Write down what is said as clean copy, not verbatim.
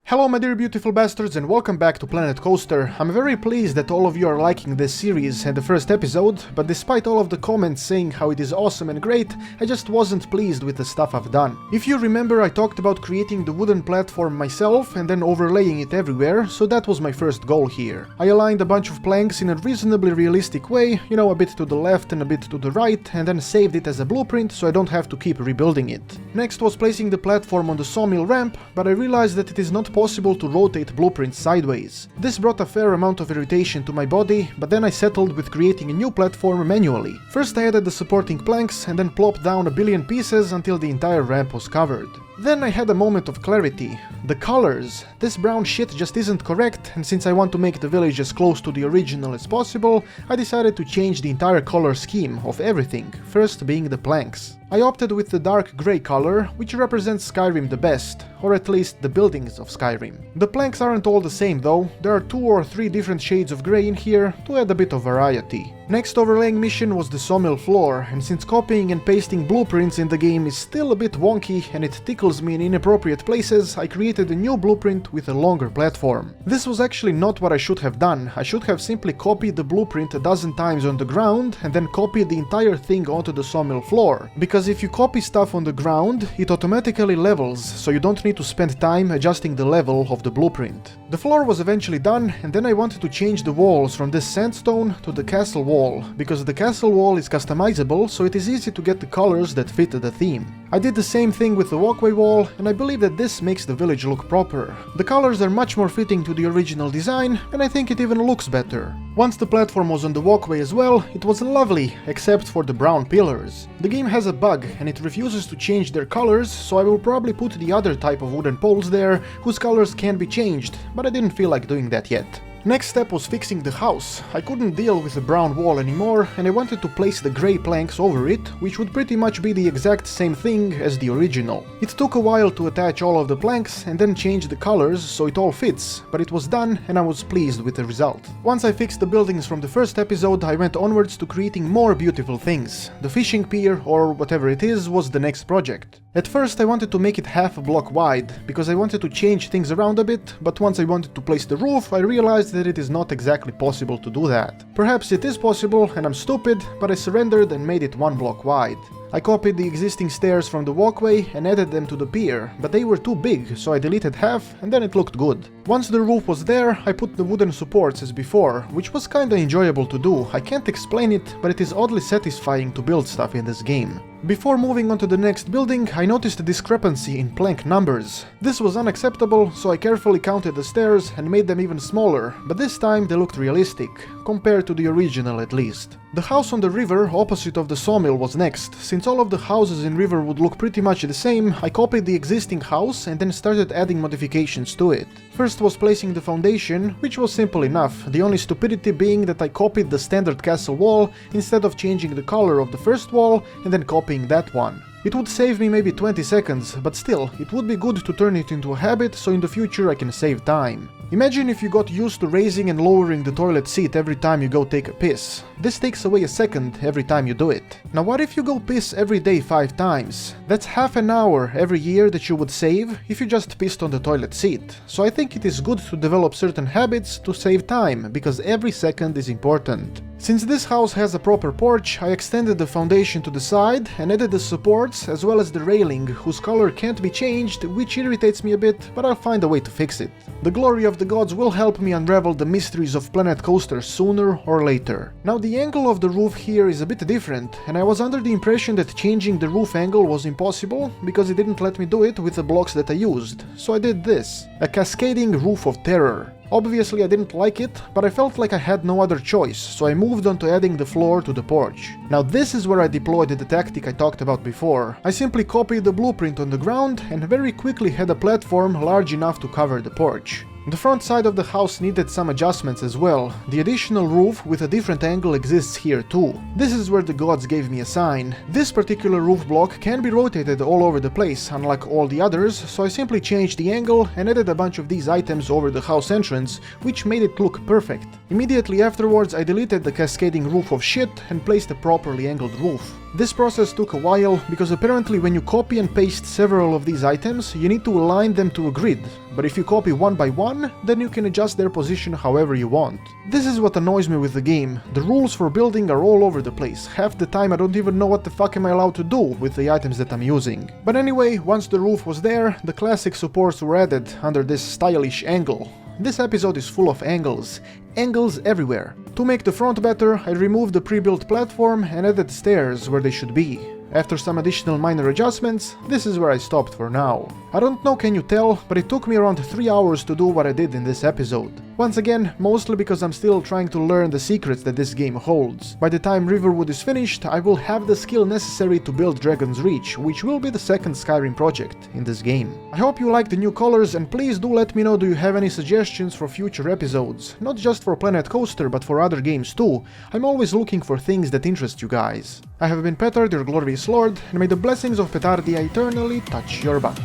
Hello my dear beautiful bastards and welcome back to Planet Coaster. I'm very pleased that all of you are liking this series and the first episode, but despite all of the comments saying how it is awesome and great, I just wasn't pleased with the stuff I've done. If you remember, I talked about creating the wooden platform myself and then overlaying it everywhere, so that was my first goal here. I aligned a bunch of planks in a reasonably realistic way, you know, a bit to the left and a bit to the right, and then saved it as a blueprint so I don't have to keep rebuilding it. Next was placing the platform on the sawmill ramp, but I realized that it is not possible to rotate blueprints sideways. This brought a fair amount of irritation to my body, but then I settled with creating a new platform manually. First I added the supporting planks and then plopped down a billion pieces until the entire ramp was covered. Then I had a moment of clarity. The colors. This brown shit just isn't correct, and since I want to make the village as close to the original as possible, I decided to change the entire color scheme of everything, first being the planks. I opted with the dark grey color, which represents Skyrim the best, or at least the buildings of Skyrim. The planks aren't all the same though, there are 2 or 3 different shades of grey in here to add a bit of variety. Next overlaying mission was the sawmill floor, and since copying and pasting blueprints in the game is still a bit wonky and it tickles me in inappropriate places, I created a new blueprint with a longer platform. This was actually not what I should have done. I should have simply copied the blueprint a dozen times on the ground and then copied the entire thing onto the sawmill floor, because if you copy stuff on the ground, it automatically levels, so you don't need to spend time adjusting the level of the blueprint. The floor was eventually done, and then I wanted to change the walls from this sandstone to the castle wall, because the castle wall is customizable, so it is easy to get the colors that fit the theme. I did the same thing with the walkway wall, and I believe that this makes the village look proper. The colors are much more fitting to the original design, and I think it even looks better. Once the platform was on the walkway as well, it was lovely, except for the brown pillars. The game has a bug, and it refuses to change their colors, so I will probably put the other type of wooden poles there, whose colors can be changed, but I didn't feel like doing that yet. Next step was fixing the house. I couldn't deal with the brown wall anymore, and I wanted to place the grey planks over it, which would pretty much be the exact same thing as the original. It took a while to attach all of the planks and then change the colors so it all fits, but it was done and I was pleased with the result. Once I fixed the buildings from the first episode, I went onwards to creating more beautiful things. The fishing pier, or whatever it is, was the next project. At first I wanted to make it half a block wide, because I wanted to change things around a bit, but once I wanted to place the roof, I realized that it is not exactly possible to do that. Perhaps it is possible and I'm stupid, but I surrendered and made it 1 block wide. I copied the existing stairs from the walkway and added them to the pier, but they were too big, so I deleted half and then it looked good. Once the roof was there, I put the wooden supports as before, which was kinda enjoyable to do. I can't explain it, but it is oddly satisfying to build stuff in this game. Before moving on to the next building, I noticed a discrepancy in plank numbers. This was unacceptable, so I carefully counted the stairs and made them even smaller, but this time they looked realistic, compared to the original at least. The house on the river opposite of the sawmill was next. Since all of the houses in Riverwood look pretty much the same, I copied the existing house and then started adding modifications to it. First was placing the foundation, which was simple enough, the only stupidity being that I copied the standard castle wall instead of changing the color of the first wall and then copying that one. It would save me maybe 20 seconds, but still, it would be good to turn it into a habit so in the future I can save time. Imagine if you got used to raising and lowering the toilet seat every time you go take a piss. This takes away a second every time you do it. Now what if you go piss every day 5 times? That's half an hour every year that you would save if you just pissed on the toilet seat. So I think it is good to develop certain habits to save time, because every second is important. Since this house has a proper porch, I extended the foundation to the side and added the supports as well as the railing, whose color can't be changed, which irritates me a bit, but I'll find a way to fix it. The glory of the gods will help me unravel the mysteries of Planet Coaster sooner or later. Now the angle of the roof here is a bit different, and I was under the impression that changing the roof angle was impossible, because it didn't let me do it with the blocks that I used. So I did this. A cascading roof of terror. Obviously I didn't like it, but I felt like I had no other choice, so I moved on to adding the floor to the porch. Now this is where I deployed the tactic I talked about before. I simply copied the blueprint on the ground and very quickly had a platform large enough to cover the porch. The front side of the house needed some adjustments as well. The additional roof with a different angle exists here too. This is where the gods gave me a sign. This particular roof block can be rotated all over the place, unlike all the others, so I simply changed the angle and added a bunch of these items over the house entrance, which made it look perfect. Immediately afterwards I deleted the cascading roof of shit and placed a properly angled roof. This process took a while, because apparently when you copy and paste several of these items, you need to align them to a grid, but if you copy one by one, then you can adjust their position however you want. This is what annoys me with the game. The rules for building are all over the place. Half the time I don't even know what the fuck am I allowed to do with the items that I'm using. But anyway, once the roof was there, the classic supports were added under this stylish angle. This episode is full of angles. Angles everywhere. To make the front better, I removed the pre-built platform and added stairs where they should be. After some additional minor adjustments, this is where I stopped for now. I don't know can you tell, but it took me around 3 hours to do what I did in this episode. Once again, mostly because I'm still trying to learn the secrets that this game holds. By the time Riverwood is finished, I will have the skill necessary to build Dragon's Reach, which will be the second Skyrim project in this game. I hope you like the new colors, and please do let me know, do you have any suggestions for future episodes? Not just for Planet Coaster, but for other games too. I'm always looking for things that interest you guys. I have been Petard, your glorious lord, and may the blessings of Petardia eternally touch your butt.